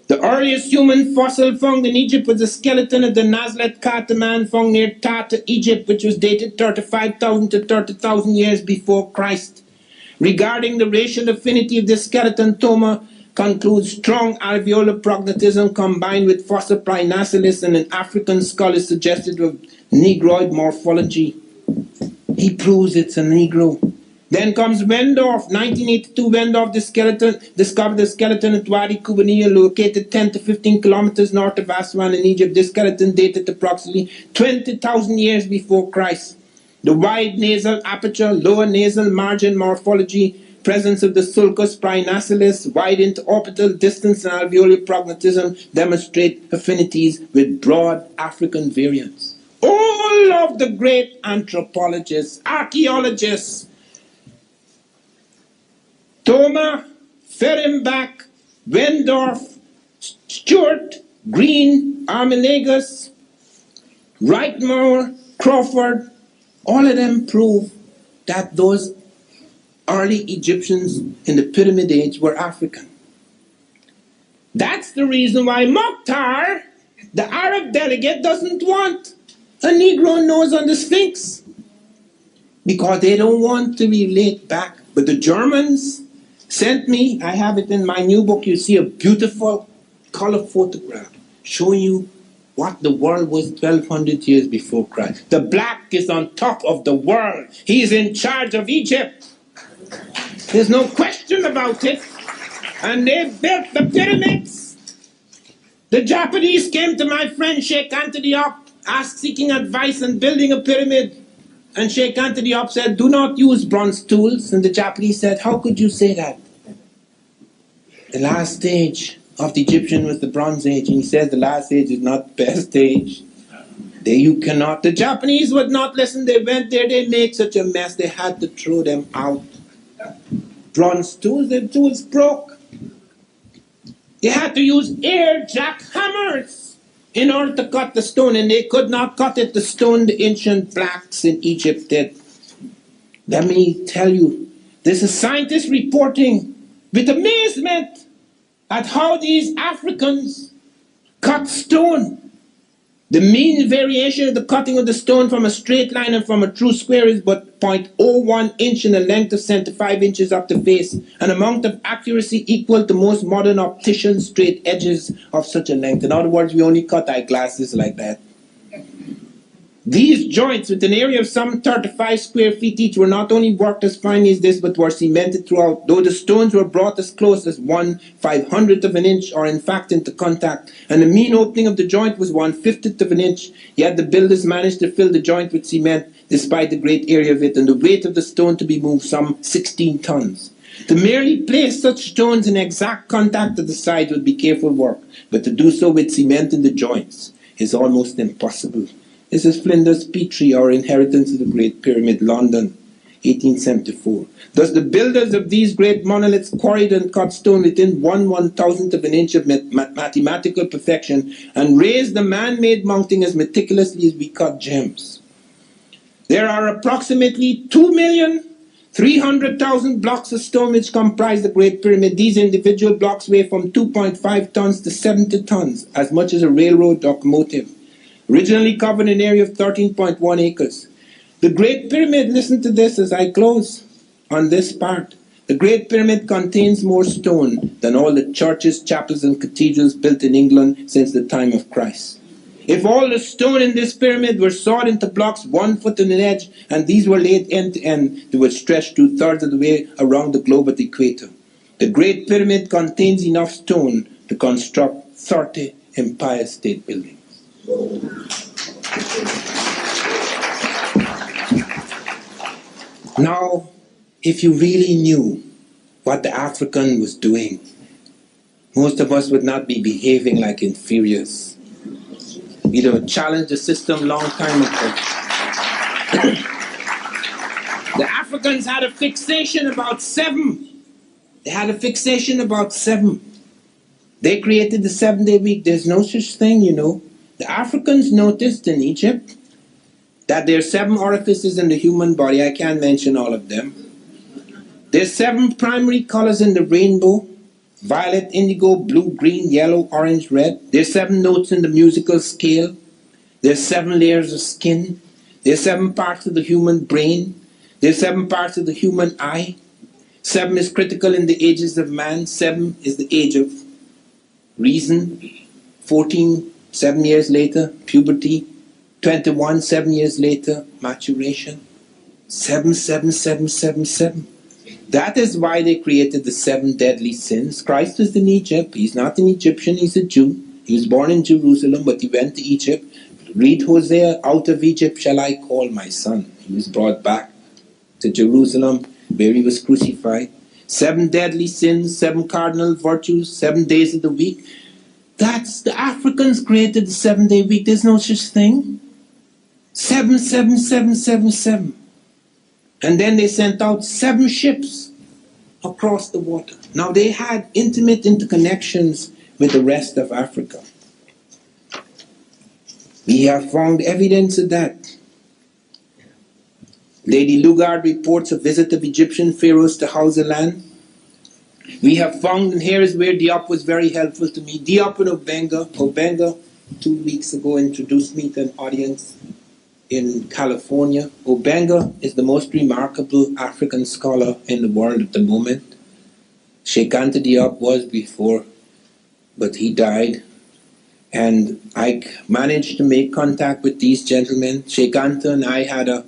A: The earliest human fossil found in Egypt was the skeleton of the Nazlet Kataman found near Tata, Egypt, which was dated 35,000 to 30,000 years before Christ. Regarding the racial affinity of this skeleton, Toma concludes strong alveolar prognatism combined with fossil Prinacilis and an African skull is suggested of Negroid morphology. He proves it's a Negro. Then comes Wendorf, 1982. Wendorf discovered the skeleton at Wadi Kubaniya, located 10 to 15 kilometers north of Aswan in Egypt. This skeleton dated approximately 20,000 years before Christ. The wide nasal aperture, lower nasal margin morphology, presence of the sulcus prinacilis, wide interorbital distance and alveolar prognatism demonstrate affinities with broad African variants. All of the great anthropologists, archaeologists, Thoma, Fehrenbach, Wendorf, Stewart, Green, Armilagus, Wrightmore, Crawford, all of them prove that those early Egyptians in the Pyramid Age were African. That's the reason why Mokhtar, the Arab delegate, doesn't want a Negro nose on the Sphinx. Because they don't want to relate back. But the Germans sent me, I have it in my new book, you see a beautiful color photograph showing you what the world was 1,200 years before Christ. The black is on top of the world. He's in charge of Egypt. There's no question about it. And they built the pyramids. The Japanese came to my friend Sheikh Anta Diop, seeking advice on building a pyramid. And Sheikh Anta Diop said, do not use bronze tools. And the Japanese said, how could you say that? The last stage of the Egyptian was the Bronze Age. And he says the last age is not the best age. There you cannot. The Japanese would not listen. They went there, they made such a mess, they had to throw them out. Bronze tools, the tools broke. They had to use air jackhammers in order to cut the stone, and they could not cut it, the stone the ancient blacks in Egypt did. Let me tell you, this is scientists reporting with amazement at how these Africans cut stone. The mean variation of the cutting of the stone from a straight line and from a true square is but 0.01 inch in the length of 75 inches up the face, an amount of accuracy equal to most modern opticians' straight edges of such a length. In other words, we only cut eyeglasses like that. These joints, with an area of some 35 square feet each, were not only worked as finely as this, but were cemented throughout, though the stones were brought as close as 1/500th of an inch, or in fact into contact, and the mean opening of the joint was 1/50th of an inch, yet the builders managed to fill the joint with cement, despite the great area of it, and the weight of the stone to be moved some 16 tons. To merely place such stones in exact contact to the sides would be careful work, but to do so with cement in the joints is almost impossible. This is Flinders Petrie, our Inheritance of the Great Pyramid, London, 1874. Thus the builders of these great monoliths quarried and cut stone within 1/1000th of an inch of mathematical perfection, and raised the man-made mounting as meticulously as we cut gems. There are approximately 2,300,000 blocks of stone which comprise the Great Pyramid. These individual blocks weigh from 2.5 tons to 70 tons, as much as a railroad locomotive. Originally covered an area of 13.1 acres. The Great Pyramid, listen to this as I close on this part. The Great Pyramid contains more stone than all the churches, chapels, and cathedrals built in England since the time of Christ. If all the stone in this pyramid were sawed into blocks 1 foot on an edge, and these were laid end to end, they would stretch 2/3 of the way around the globe at the equator. The Great Pyramid contains enough stone to construct 30 Empire State Buildings. Now, if you really knew what the African was doing, most of us would not be behaving like inferiors. We'd have challenged the system long time ago. The Africans had a fixation about 7 They had a fixation about 7. They created the 7-day week. There's no such thing, you know. The Africans noticed in Egypt that there are 7 orifices in the human body. I can't mention all of them. There's 7 primary colors in the rainbow: violet, indigo, blue, green, yellow, orange, red. There's 7 notes in the musical scale. There's 7 layers of skin. There's 7 parts of the human brain. There's 7 parts of the human eye. 7 is critical in the ages of man. 7 is the age of reason. 14, 7 years later, puberty. 21, 7 years later, maturation. 7, 7, 7, 7, 7. That is why they created the 7 deadly sins. Christ was in Egypt. He's not an Egyptian, he's a Jew. He was born in Jerusalem, but he went to Egypt. Read Hosea, out of Egypt shall I call my son. He was brought back to Jerusalem, where he was crucified. 7 deadly sins, 7 cardinal virtues, 7 days of the week. That's the Africans created the 7-day week. There's no such thing. 7, 7, 7, 7, 7. And then they sent out 7 ships across the water. Now they had intimate interconnections with the rest of Africa. We have found evidence of that. Lady Lugard reports a visit of Egyptian pharaohs to Hausaland. We have found, and here is where Diop was very helpful to me. Diop and Obenga. Obenga 2 weeks ago introduced me to an audience in California. Obenga is the most remarkable African scholar in the world at the moment. Sheikh Anta Diop was before, but he died. And I managed to make contact with these gentlemen. Sheikh Anta and I had a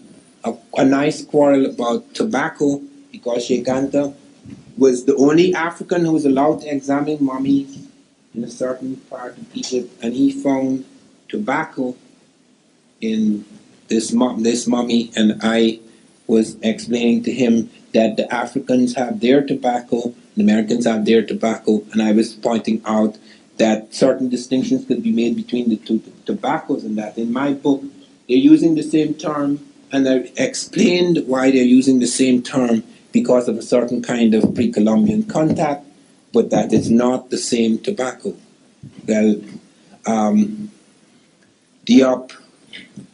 A: nice quarrel about tobacco, because Sheikh Anta was the only African who was allowed to examine mummies in a certain part of Egypt, and he found tobacco in this mummy, and I was explaining to him that the Africans have their tobacco, the Americans have their tobacco, and I was pointing out that certain distinctions could be made between the two tobaccos, and that in my book they're using the same term, and I explained why they're using the same term because of a certain kind of pre-Columbian contact, but that it's not the same tobacco. Well, Diop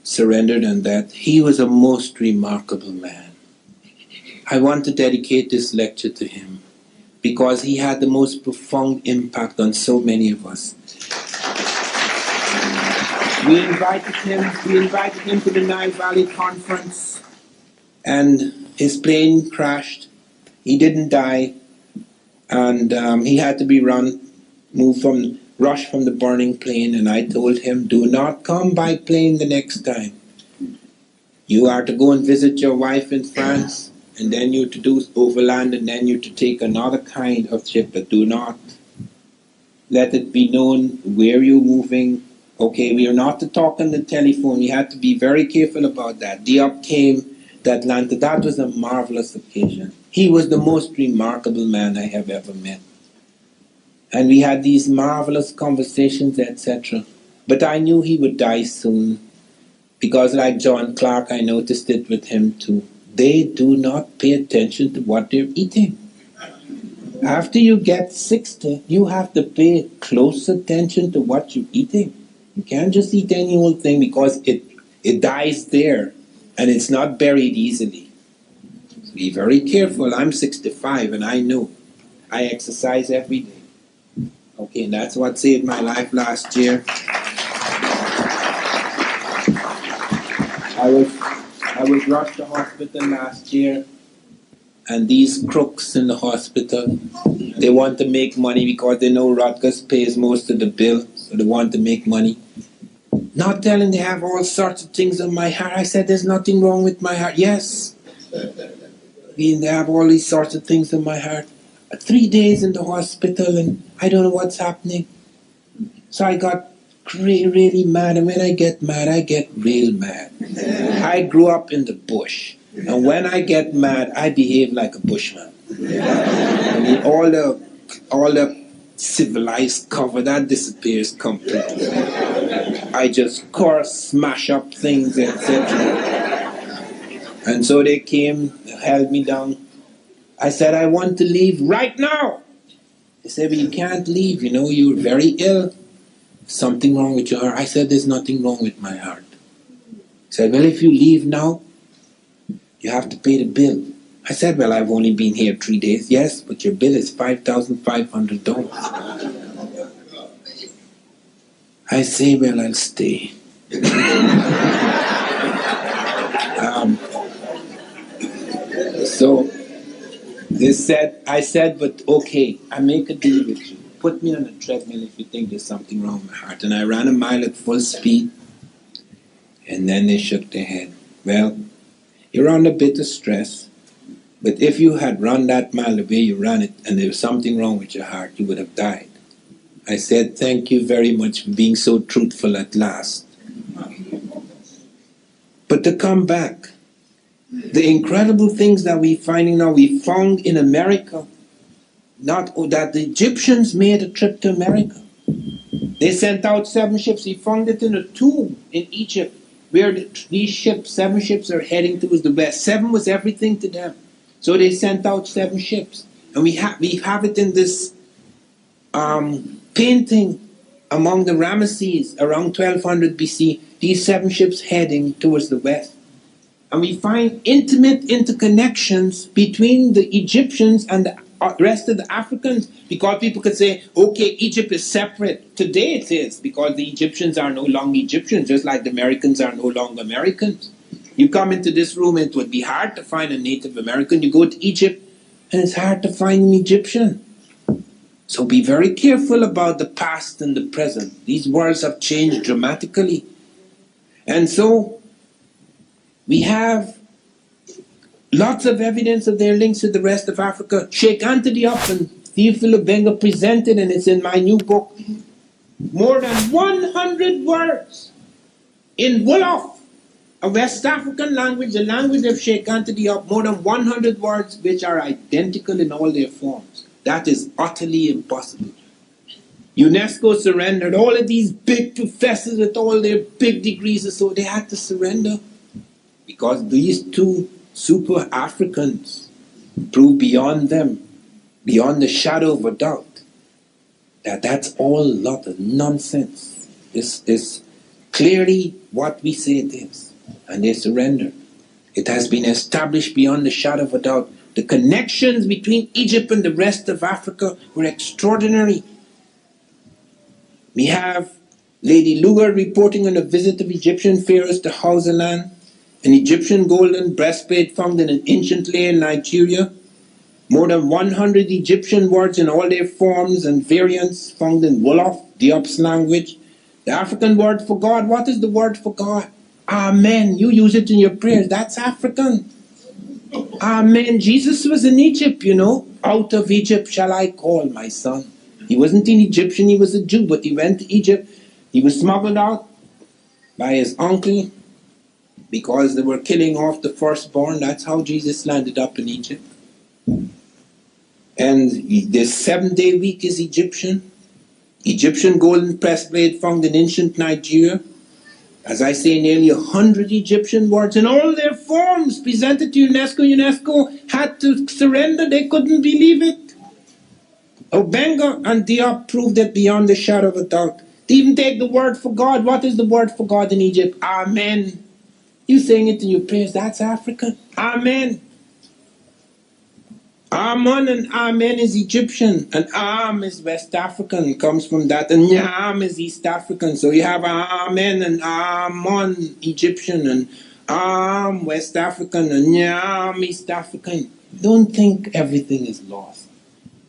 A: surrendered, and that he was a most remarkable man. I want to dedicate this lecture to him because he had the most profound impact on so many of us. We invited him to the Nile Valley Conference, and his plane crashed. He didn't die, and he had to be rushed from the burning plane, and I told him, do not come by plane the next time. You are to go and visit your wife in France, and then you're to do overland, and then you're to take another kind of ship, but do not let it be known where you're moving. Okay, we are not to talk on the telephone. We had to be very careful about that. Diop came to Atlanta. That was a marvelous occasion. He was the most remarkable man I have ever met. And we had these marvelous conversations, etc. But I knew he would die soon, because like John Clark, I noticed it with him too. They do not pay attention to what they're eating. After you get 60, you have to pay close attention to what you're eating. You can't just eat any old thing, because it dies there and it's not buried easily. So be very careful. I'm 65 and I know. I exercise every day. Okay, and that's what saved my life last year. I was rushed to hospital last year, and these crooks in the hospital, they want to make money because they know Rutgers pays most of the bill, so they want to make money. Not telling they have all sorts of things on my heart. I said, there's nothing wrong with my heart. Yes. They have all these sorts of things on my heart. 3 days in the hospital, and I don't know what's happening. So I got really mad, and when I get mad, I get real mad. I grew up in the bush, and when I get mad, I behave like a bushman. I mean, all the civilized cover, that disappears completely. I just curse, smash up things, etc. And so they came, held me down, I said, I want to leave right now. They said, well, you can't leave, you know, you're very ill. Something wrong with your heart. I said, there's nothing wrong with my heart. He said, well, if you leave now, you have to pay the bill. I said, well, I've only been here 3 days. Yes, but your bill is $5,500. I say, well, I'll stay. So they said, I said, but okay, I make a deal with you. Put me on a treadmill if you think there's something wrong with my heart. And I ran a mile at full speed. And then they shook their head. Well, you're under a bit of stress. But if you had run that mile the way you ran it, and there was something wrong with your heart, you would have died. I said, thank you very much for being so truthful at last. But to come back, the incredible things that we're finding now, we found in America, that the Egyptians made a trip to America. They sent out 7 ships. We found it in a tomb in Egypt, where these ships, 7 ships, are heading towards the west. 7 was everything to them. So they sent out 7 ships. And we have it in this painting among the Ramesses around 1200 BC, these 7 ships heading towards the west. And we find intimate interconnections between the Egyptians and the rest of the Africans, because people could say, okay, Egypt is separate. Today it is, because the Egyptians are no longer Egyptians, just like the Americans are no longer Americans. You come into this room, it would be hard to find a Native American. You go to Egypt, and it's hard to find an Egyptian. So be very careful about the past and the present. These worlds have changed dramatically. And so we have lots of evidence of their links to the rest of Africa. Sheikh Anthony Up and Theophilo Benga presented, and it's in my new book, more than 100 words in Wolof, a West African language, the language of Sheikh Anthony Up, more than 100 words which are identical in all their forms. That is utterly impossible. UNESCO surrendered. All of these big professors with all their big degrees, so they had to surrender, because these 2 super Africans proved beyond them, beyond the shadow of a doubt, that that's all a lot of nonsense. This is clearly what we say it is. And they surrendered. It has been established beyond the shadow of a doubt. The connections between Egypt and the rest of Africa were extraordinary. We have Lady Lugar reporting on a visit of Egyptian pharaohs to Hausaland, an Egyptian golden breastplate found in an ancient lake in Nigeria, more than 100 Egyptian words in all their forms and variants found in Wolof, Diop's language. The African word for God, what is the word for God? Amen. You use it in your prayers. That's African. Amen. Jesus was in Egypt, you know. Out of Egypt shall I call my son. He wasn't an Egyptian, he was a Jew, but he went to Egypt. He was smuggled out by his uncle because they were killing off the firstborn. That's how Jesus landed up in Egypt. And the 7-day week is Egyptian. Egyptian golden breastplate found in ancient Nigeria. As I say, nearly 100 Egyptian words in all their forms presented to UNESCO. UNESCO had to surrender. They couldn't believe it. Obenga and Diop proved it beyond the shadow of a doubt. To even take the word for God. What is the word for God in Egypt? Amen. You saying it in your prayers, that's African. Amen. Amen and Amen is Egyptian, and Am is West African, comes from that, and Nyam is East African. So you have Amen and Amon Egyptian, and Am West African, and Nyam East African. Don't think everything is lost.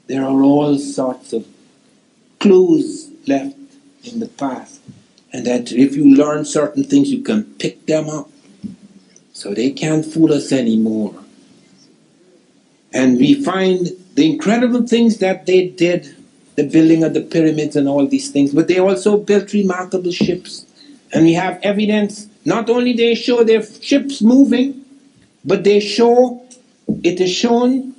A: There are all sorts of clues left in the past, and that if you learn certain things, you can pick them up. So they can't fool us anymore. And we find the incredible things that they did, the building of the pyramids and all these things, but they also built remarkable ships. And we have evidence, not only they show their ships moving, but they show, it is shown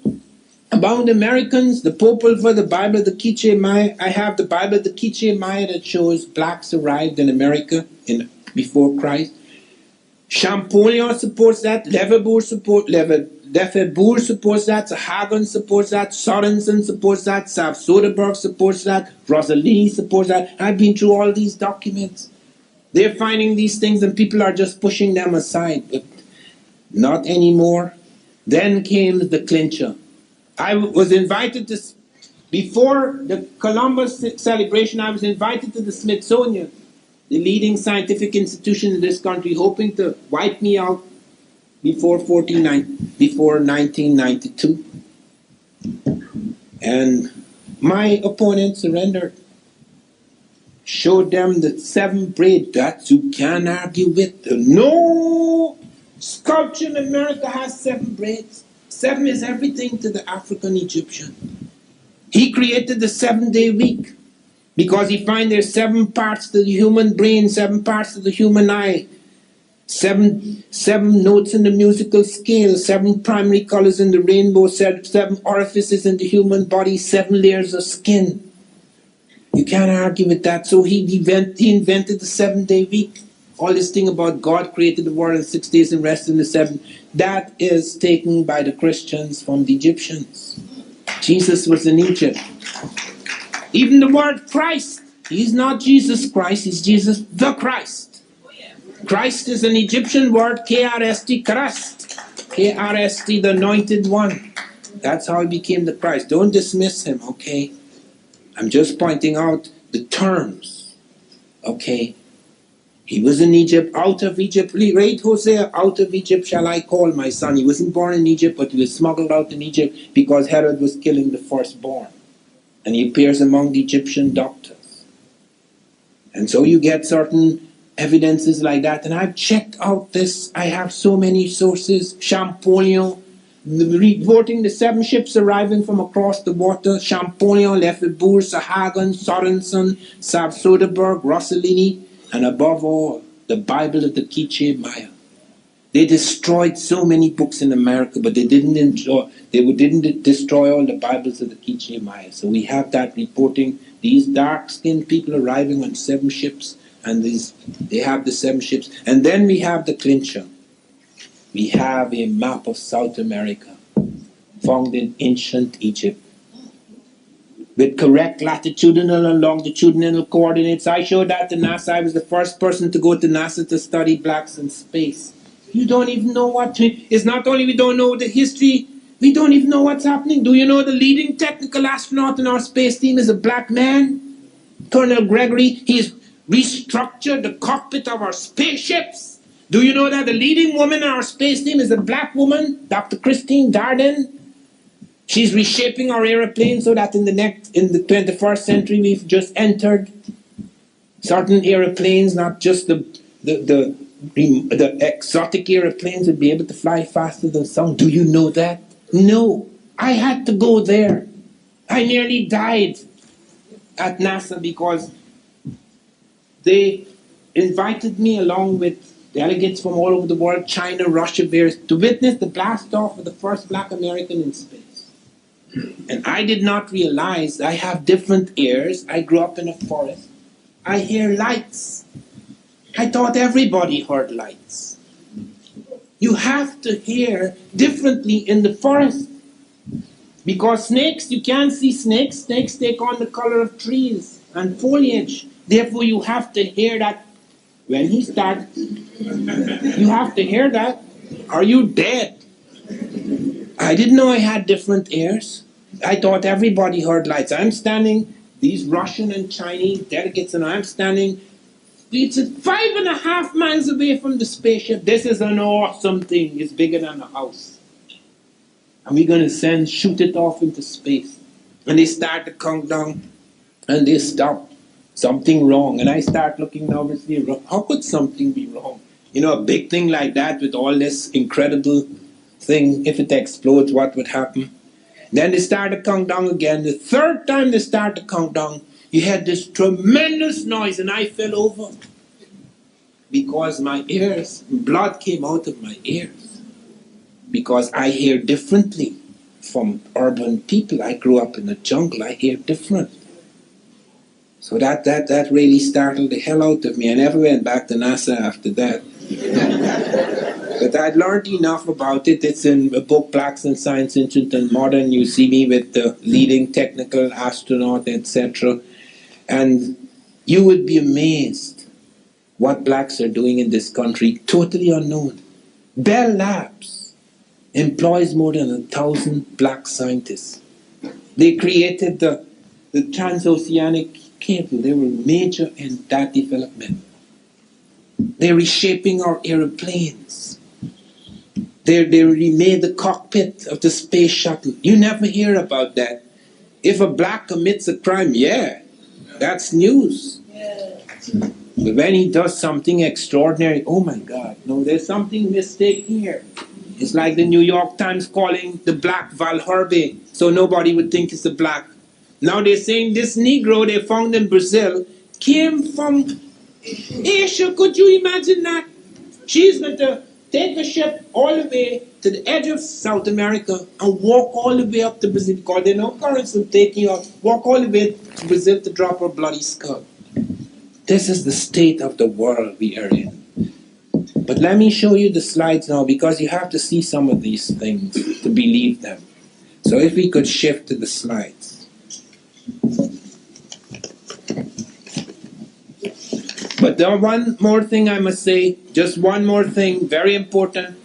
A: about the Americans, the Popol Vuh, the Bible, the Quiche Maya. I have the Bible, the Quiche Maya, that shows blacks arrived in America before Christ. Champollion supports that. Lefebvre supports that, Hagen supports that, Sorensen supports that, Sav Soderbergh supports that, Rosalie supports that. I've been through all these documents. They're finding these things and people are just pushing them aside. But not anymore. Then came the clincher. I was invited to, before the Columbus celebration, I was invited to the Smithsonian, the leading scientific institution in this country, hoping to wipe me out before 1992. And my opponent surrendered. Showed them the 7 braid that you can't argue with. No sculpture in America has 7 braids. 7 is everything to the African Egyptian. He created the 7-day week because he finds there's 7 parts to the human brain, 7 parts to the human eye, 7 notes in the musical scale, 7 primary colors in the rainbow, 7 orifices in the human body, 7 layers of skin. You can't argue with that. So he invented the 7-day week. All this thing about God created the world in 6 days and rested in the 7th. That is taken by the Christians from the Egyptians. Jesus was in Egypt. Even the word Christ, he's not Jesus Christ, he's Jesus the Christ. Christ is an Egyptian word, K-R-S-T, Christ. K-R-S-T, the anointed one. That's how he became the Christ. Don't dismiss him, okay? I'm just pointing out the terms, okay? He was in Egypt, out of Egypt. Read Hosea, out of Egypt shall I call my son. He wasn't born in Egypt, but he was smuggled out in Egypt because Herod was killing the firstborn. And he appears among the Egyptian doctors. And so you get certain evidences like that. And I've checked out this. I have so many sources. Champollion, reporting the 7 ships arriving from across the water. Champollion, Lefebvre, Sahagan, Sorensen, Sav Soderbergh, Rossellini, and above all, the Bible of the Quiche Maya. They destroyed so many books in America, but they didn't destroy all the Bibles of the Quiche Maya. So we have that reporting these dark-skinned people arriving on 7 ships, and they have the 7 ships. And then we have the clincher. We have a map of South America found in ancient Egypt with correct latitudinal and longitudinal coordinates. I showed that to NASA. I was the first person to go to NASA to study blacks in space. You don't even know it's not only we don't know the history, we don't even know what's happening. Do you know the leading technical astronaut in our space team is a black man? Colonel Gregory. He's restructured the cockpit of our spaceships. Do you know that the leading woman in our space team is a black woman, Dr. Christine Darden? She's reshaping our aeroplane so that in the 21st century we've just entered certain aeroplanes, not just the exotic aeroplanes, would be able to fly faster than sound. Do you know that? No. I had to go there. I nearly died at NASA because they invited me along with delegates from all over the world, China, Russia, to witness the blast off of the first black American in space. And I did not realize I have different ears. I grew up in a forest. I hear lights. I thought everybody heard lights. You have to hear differently in the forest. Because snakes, you can't see snakes. Snakes take on the color of trees and foliage. Therefore, you have to hear that when he starts. You have to hear that. Are you dead? I didn't know I had different ears. I thought everybody heard lights. I'm standing, these Russian and Chinese delegates, and I'm standing, it's 5.5 miles away from the spaceship. This is an awesome thing. It's bigger than a house. And we're going to shoot it off into space. And they start to count down, and they stop. Something wrong. And I start looking nervously around. How could something be wrong? You know, a big thing like that with all this incredible thing, if it explodes, what would happen? Then they start to count down again. The 3rd time they start to count down, you had this tremendous noise, and I fell over. Because my ears, blood came out of my ears. Because I hear differently from urban people. I grew up in the jungle. I hear different. So that really startled the hell out of me. I never went back to NASA after that. But I learned enough about it. It's in the book Blacks in Science, Ancient and Modern. You see me with the leading technical astronaut, etc. And you would be amazed what blacks are doing in this country, totally unknown. Bell Labs employs more than 1,000 black scientists. They created the transoceanic cable. They were major in that development. They're reshaping our aeroplanes. They remade the cockpit of the space shuttle. You never hear about that. If a black commits a crime, yeah, that's news. But when he does something extraordinary, oh my God, no, there's something mistaken here. It's like the New York Times calling the black Val Herbe, so nobody would think it's a black. Now they're saying this Negro they found in Brazil came from Asia. Could you imagine that? She's going to take a ship all the way to the edge of South America and walk all the way up to Brazil because there are no currents of taking you off. Walk all the way to Brazil to drop her bloody skull. This is the state of the world we are in. But let me show you the slides now because you have to see some of these things to believe them. So if we could shift to the slides. But there one more thing I must say, just one more thing, very important.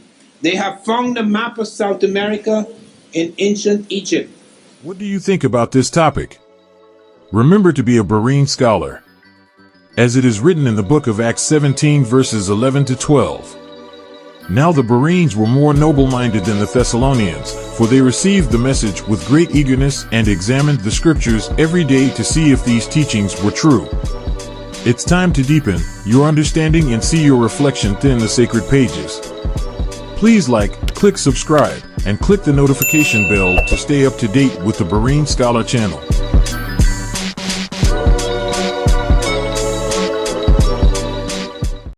A: They have found a map of South America in ancient Egypt.
B: What do you think about this topic? Remember to be a Berean scholar, as it is written in the book of Acts 17 verses 11 to 12. Now the Bereans were more noble-minded than the Thessalonians, for they received the message with great eagerness and examined the scriptures every day to see if these teachings were true. It's time to deepen your understanding and see your reflection within the sacred pages. Please like, click subscribe, and click the notification bell to stay up to date with the Berean Scholar channel.